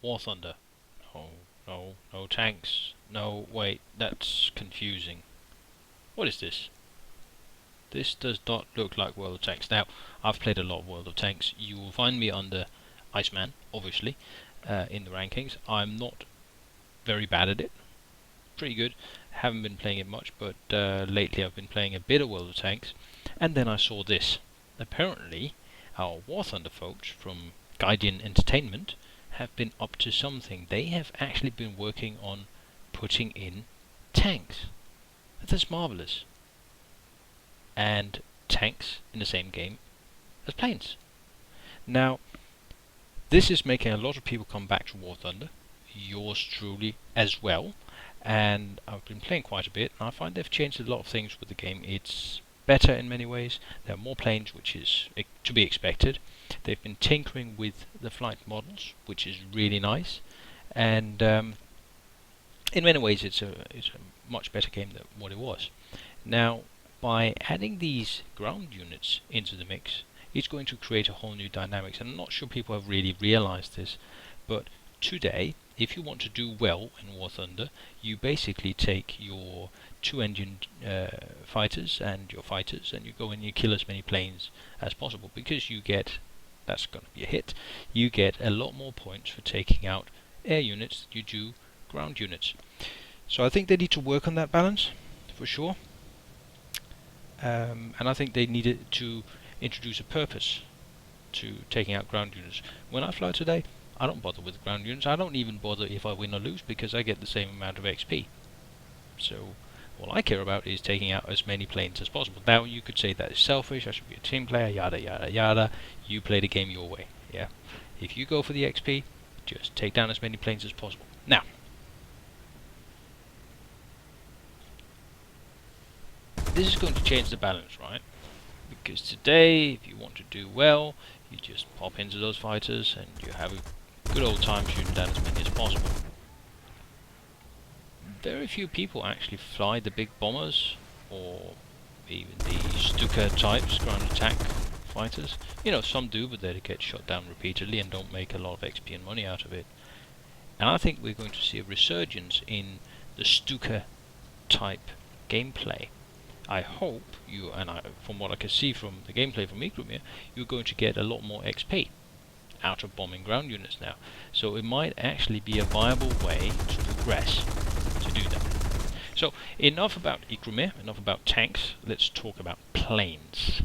Warthunder. No, no tanks. No, wait, that's confusing. What is this? This does not look like World of Tanks. Now, I've played a lot of World of Tanks. You will find me under Iceman, obviously, in the rankings. I'm not very bad at it. Pretty good. Haven't been playing it much, but lately I've been playing a bit of World of Tanks. And then I saw this. Apparently, our Warthunder folks from Gajin Entertainment have been up to something. They have actually been working on putting in tanks. That's marvellous. And tanks in the same game as planes. Now, this is making a lot of people come back to Warthunder, yours truly as well, and I've been playing quite a bit, and I find they've changed a lot of things with the game. It's better in many ways. There are more planes, which is to be expected. They've been tinkering with the flight models, which is really nice, and in many ways it's a much better game than what it was. Now, by adding these ground units into the mix, it's going to create a whole new dynamics, and I'm not sure people have really realized this, but today, if you want to do well in Warthunder, you basically take your two-engine fighters and your fighters, and you go and you kill as many planes as possible, because you get, that's going to be a hit, you get a lot more points for taking out air units than you do ground units. So I think they need to work on that balance, for sure. And I think they needed to introduce a purpose to taking out ground units. When I fly today, I don't bother with ground units. I don't even bother if I win or lose, because I get the same amount of XP. So all I care about is taking out as many planes as possible. Now you could say that is selfish, I should be a team player, yada yada yada. You play the game your way, yeah. If you go for the XP, just take down as many planes as possible. Now, this is going to change the balance, right? Because today, if you want to do well, you just pop into those fighters and you have a good old time shooting down as many as possible. Very few people actually fly the big bombers or even the Stuka types, ground attack fighters. You know, some do, but they get shot down repeatedly and don't make a lot of XP and money out of it. And I think we're going to see a resurgence in the Stuka type gameplay. I hope you, and from what I can see from the gameplay from Ikrumir, you're going to get a lot more XP out of bombing ground units now. So it might actually be a viable way to progress to do that. So enough about Ikrumir, enough about tanks, let's talk about planes.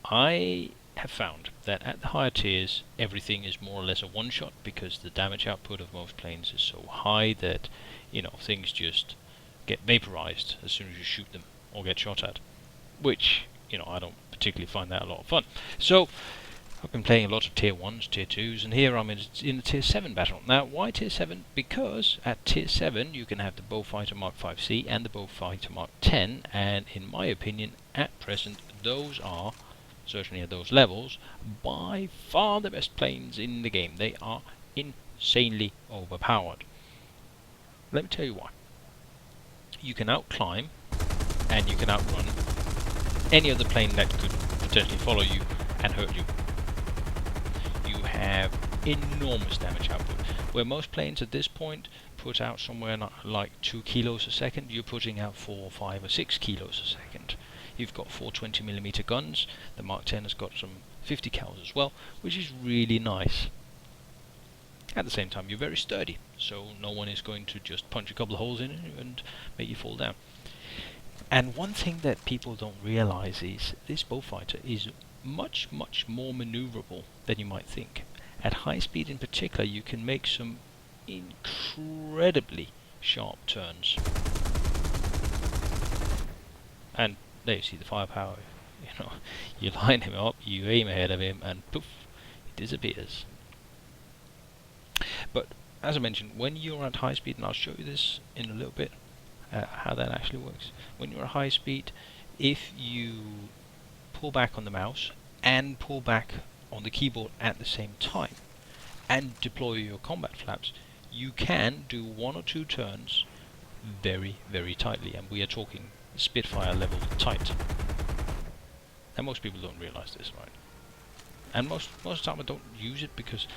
I have found that at the higher tiers everything is more or less a one-shot, because the damage output of most planes is so high that, you know, things just get vaporized as soon as you shoot them or get shot at, which, you know, I don't particularly find that a lot of fun. So I've been playing a lot of tier 1s, tier 2s, and here I'm in the tier 7 battle. Now, why tier 7? Because at tier 7 you can have the Beaufighter Mark 5C and the Beaufighter Mark 10, and in my opinion at present those are, certainly at those levels, by far the best planes in the game. They are insanely overpowered. Let me tell you why. You can outclimb and you can outrun any other plane that could potentially follow you and hurt you. You have enormous damage output. Where most planes at this point put out somewhere like 2 kilos a second, you're putting out 4, 5 or 6 kilos a second. You've got 4 20mm guns. The Mark 10 has got some 50 cals as well, which is really nice. At the same time, you're very sturdy, so no one is going to just punch a couple of holes in it and make you fall down. And one thing that people don't realize is this Beaufighter is much, much more maneuverable than you might think. At high speed in particular, you can make some incredibly sharp turns. And there you see the firepower. You know, you line him up, you aim ahead of him, and poof, he disappears. But as I mentioned, when you're at high speed, and I'll show you this in a little bit, how that actually works. When you're at high speed, if you pull back on the mouse and pull back on the keyboard at the same time and deploy your combat flaps, you can do 1 or 2 turns very, very tightly, and we are talking Spitfire level tight. And most people don't realize this, right? and most of the time I don't use it, because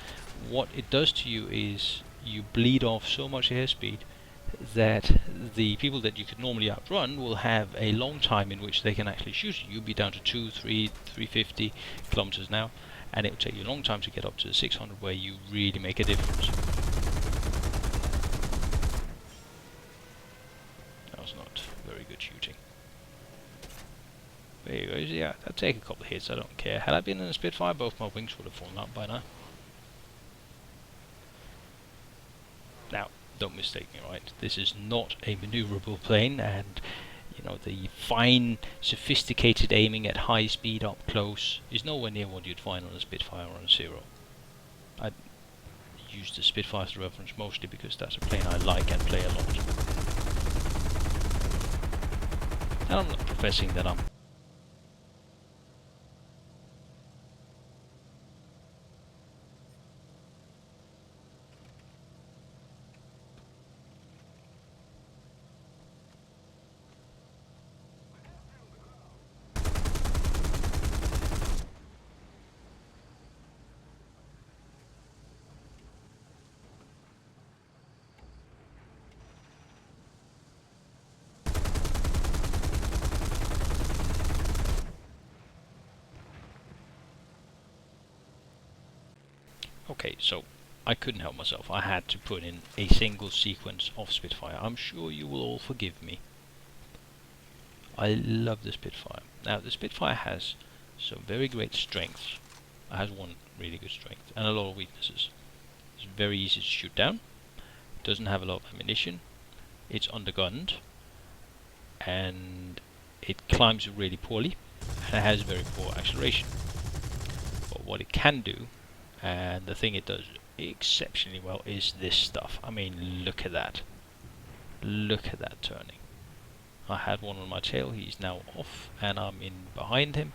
what it does to you is you bleed off so much airspeed that the people that you could normally outrun will have a long time in which they can actually shoot you. You'll be down to 350 kilometers now, and it will take you a long time to get up to the 600 where you really make a difference. That was not very good shooting. There you go. Yeah, I'll take a couple of hits, I don't care. Had I been in a Spitfire, both my wings would have fallen out by now. Now, don't mistake me, right? This is not a maneuverable plane, and you know, the fine, sophisticated aiming at high speed up close is nowhere near what you'd find on a Spitfire or a Zero. I use the Spitfire as a reference mostly because that's a plane I like and play a lot. And I'm not professing that I'm okay, so I couldn't help myself. I had to put in a single sequence of Spitfire. I'm sure you will all forgive me. I love the Spitfire. Now, the Spitfire has some very great strengths. It has one really good strength and a lot of weaknesses. It's very easy to shoot down. It doesn't have a lot of ammunition. It's undergunned, and it climbs really poorly, and it has very poor acceleration. But what it can do, and the thing it does exceptionally well, is this stuff. I mean, look at that. Look at that turning. I had one on my tail, he's now off, and I'm in behind him,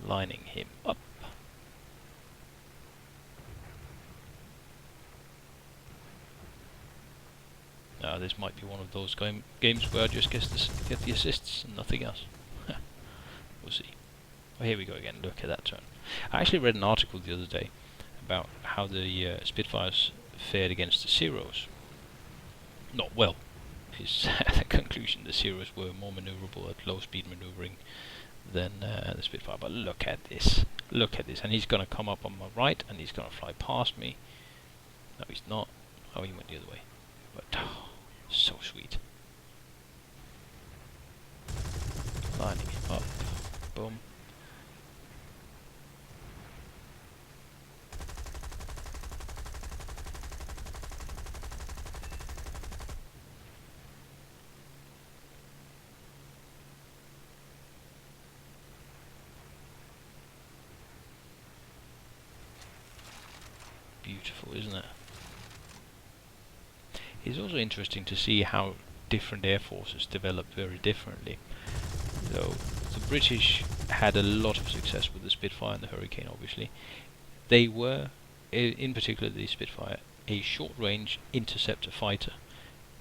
lining him up. Now this might be one of those games where I just get the assists and nothing else. We'll see. Oh, here we go again, look at that turn. I actually read an article the other day about how the Spitfires fared against the Zeros. Not well, is the conclusion. The Zeros were more maneuverable at low speed maneuvering than the Spitfire. But look at this, and he's going to come up on my right, and he's going to fly past me. No, he's not. Oh, he went the other way. But oh, so sweet. Lining him up. Boom. Beautiful, isn't it? It's also interesting to see how different air forces developed very differently. So the British had a lot of success with the Spitfire and the Hurricane, obviously. They were, in particular the Spitfire, a short-range interceptor fighter,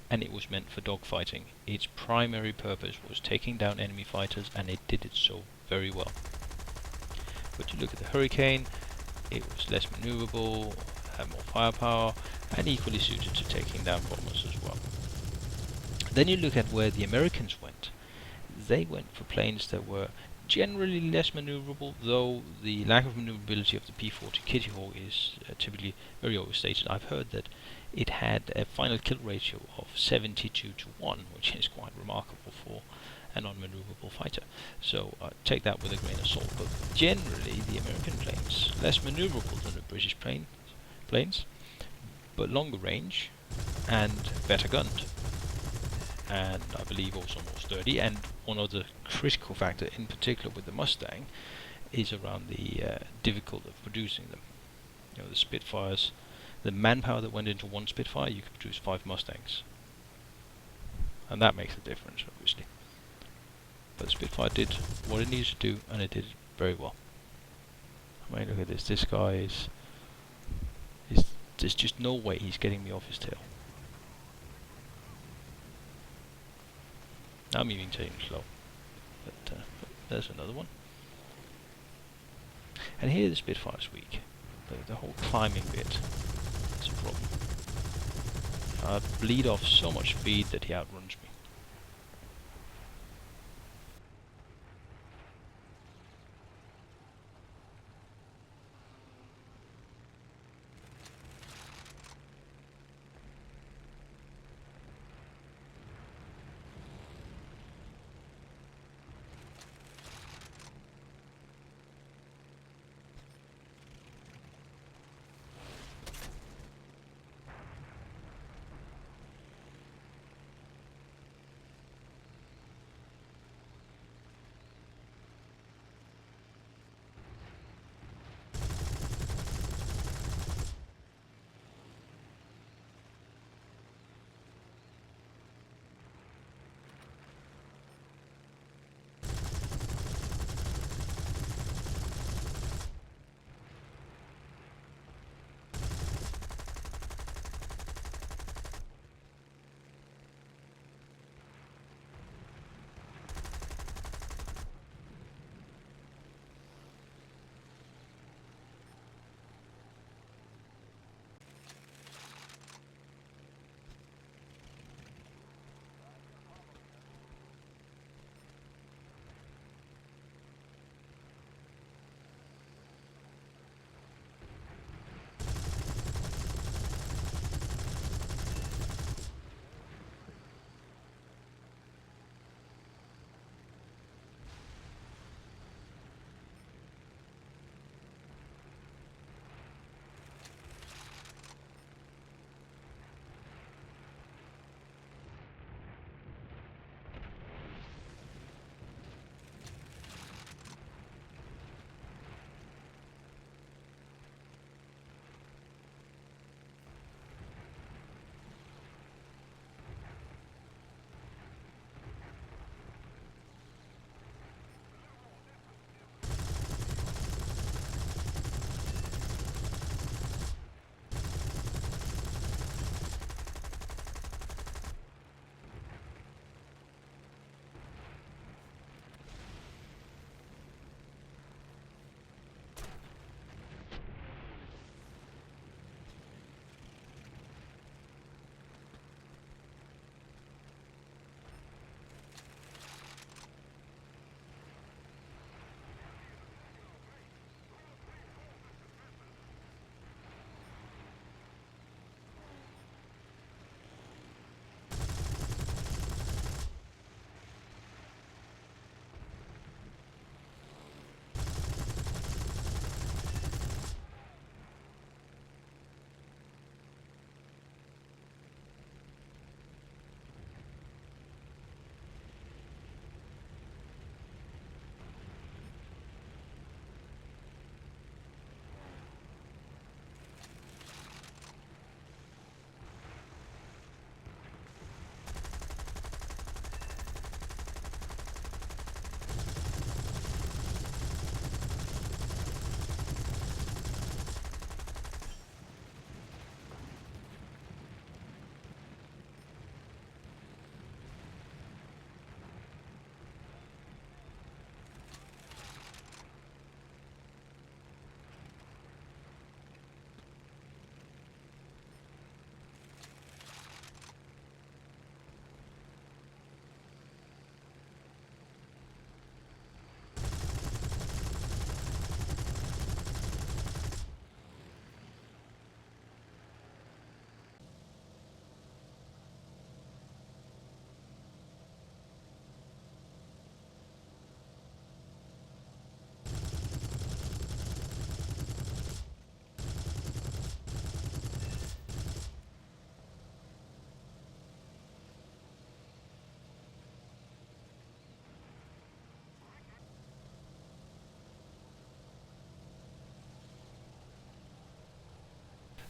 and it was meant for dogfighting. Its primary purpose was taking down enemy fighters, and it did it so very well. But you look at the Hurricane, it was less maneuverable, had more firepower, and equally suited to taking down bombers as well. Then you look at where the Americans went. They went for planes that were generally less maneuverable, though the lack of maneuverability of the P-40 Kitty Hawk is typically very overstated. I've heard that it had a final kill ratio of 72-1, which is quite remarkable for a non-maneuverable fighter. So take that with a grain of salt. But generally, the American planes less maneuverable than the British planes, but longer range and better gunned, and I believe also more sturdy. And one other critical factor in particular with the Mustang is around the difficulty of producing them. You know, the Spitfires, the manpower that went into one Spitfire, you could produce 5 Mustangs, and that makes a difference, obviously. But the Spitfire did what it needed to do, and it did it very well. I mean, look at this. This guy is there's just no way he's getting me off his tail. I'm even taking slow, but there's another one. And here the Spitfire's weak. The whole climbing bit is a problem. I bleed off so much speed that he outruns me.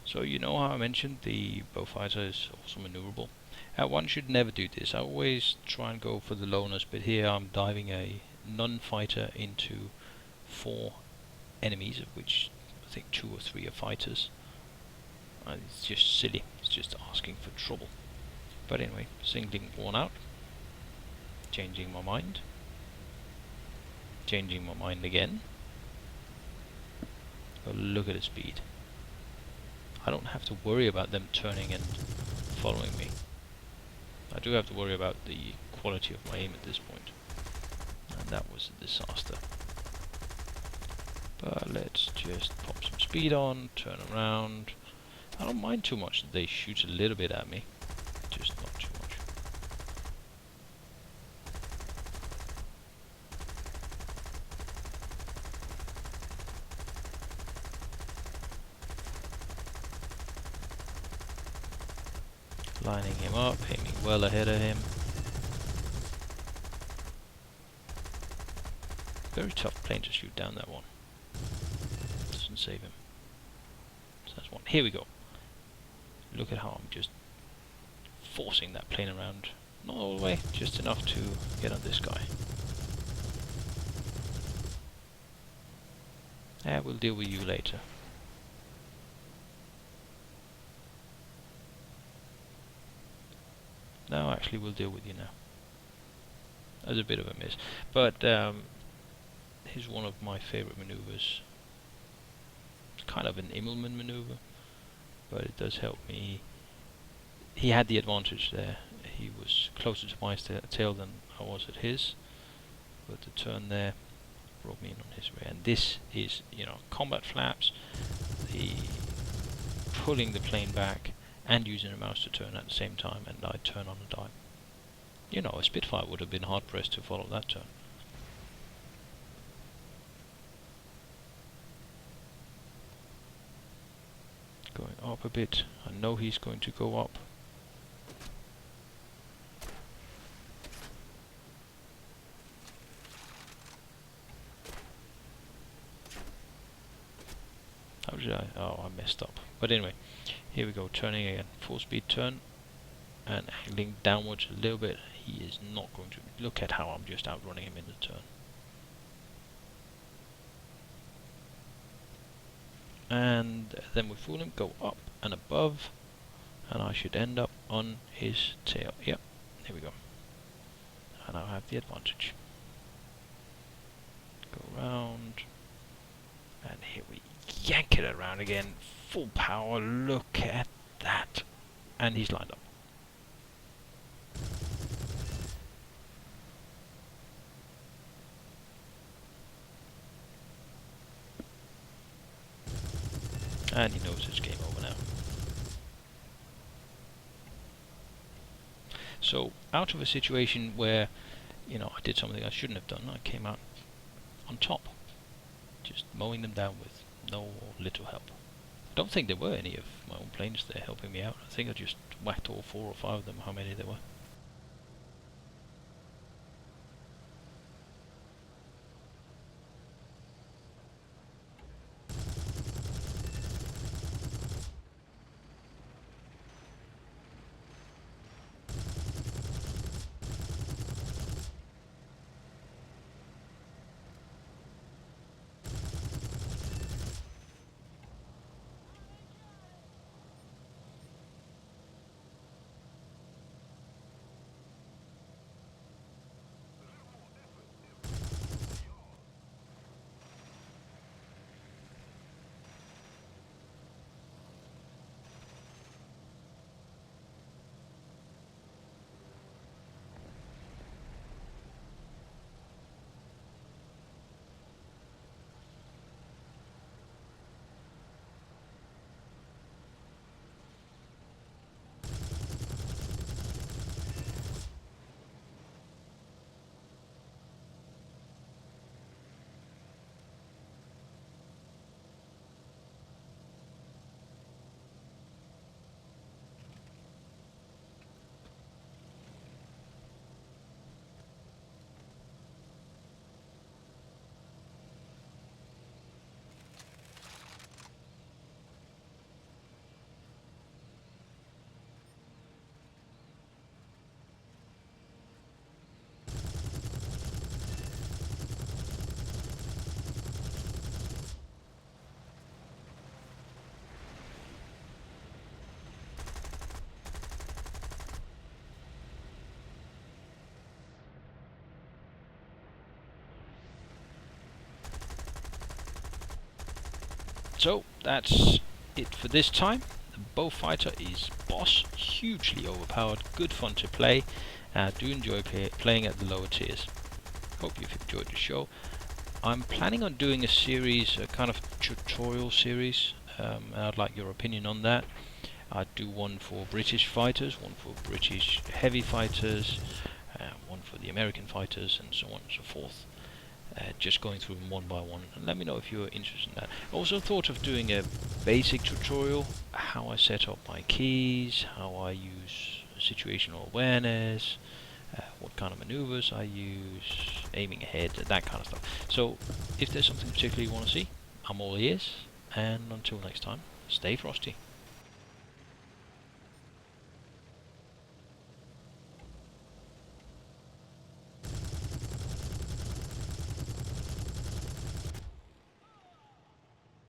So you know how I mentioned the bowfighter is also maneuverable? One should never do this. I always try and go for the loners, but here I'm diving a non-fighter into 4 enemies, of which I think 2 or 3 are fighters. It's just silly. It's just asking for trouble. But anyway, singling worn out. Changing my mind. Changing my mind again. But look at the speed. I don't have to worry about them turning and following me. I do have to worry about the quality of my aim at this point. And that was a disaster. But let's just pop some speed on, turn around. I don't mind too much that they shoot a little bit at me. Just not too much. Lining him up, aiming well ahead of him. Very tough plane to shoot down, that one. Doesn't save him. So that's one. Here we go. Look at how I'm just forcing that plane around. Not all the way, just enough to get on this guy. Yeah, we'll deal with you later. No, actually we'll deal with you now. That's a bit of a miss. But here's one of my favorite maneuvers. It's kind of an imminent maneuver, but it does help me. He had the advantage there. He was closer to my tail than I was at his, but the turn there brought me in on his rear. And this is, you know, combat flaps, the pulling the plane back and using a mouse to turn at the same time, and I turn on a dime. You know, a Spitfire would have been hard pressed to follow that turn. Going up a bit. I know he's going to go up. How did I? Oh, I messed up. But anyway, here we go. Turning again. Full speed turn. And angling downwards a little bit. He is not going to. Look at how I'm just outrunning him in the turn. And then we fool him, go up and above, and I should end up on his tail. Yep, here we go. And I have the advantage. Go around, and here we yank it around again. Full power, look at that. And he's lined up. And he knows it's game over now. So, out of a situation where, you know, I did something I shouldn't have done, I came out on top. Just mowing them down with no or little help. I don't think there were any of my own planes there helping me out. I think I just whacked all 4 or 5 of them, how many there were. that's it for this time. The Beaufighter is boss, hugely overpowered, good fun to play. Do enjoy playing at the lower tiers. Hope you've enjoyed the show. I'm planning on doing a series, a kind of tutorial series, and I'd like your opinion on that. I'd do one for British fighters, one for British heavy fighters, one for the American fighters, and so on and so forth. Just going through them one by one, and let me know if you're interested in that. I also thought of doing a basic tutorial, how I set up my keys, how I use situational awareness, what kind of maneuvers I use, aiming ahead, that kind of stuff. So if there's something particularly you want to see, I'm all ears, and until next time, stay frosty.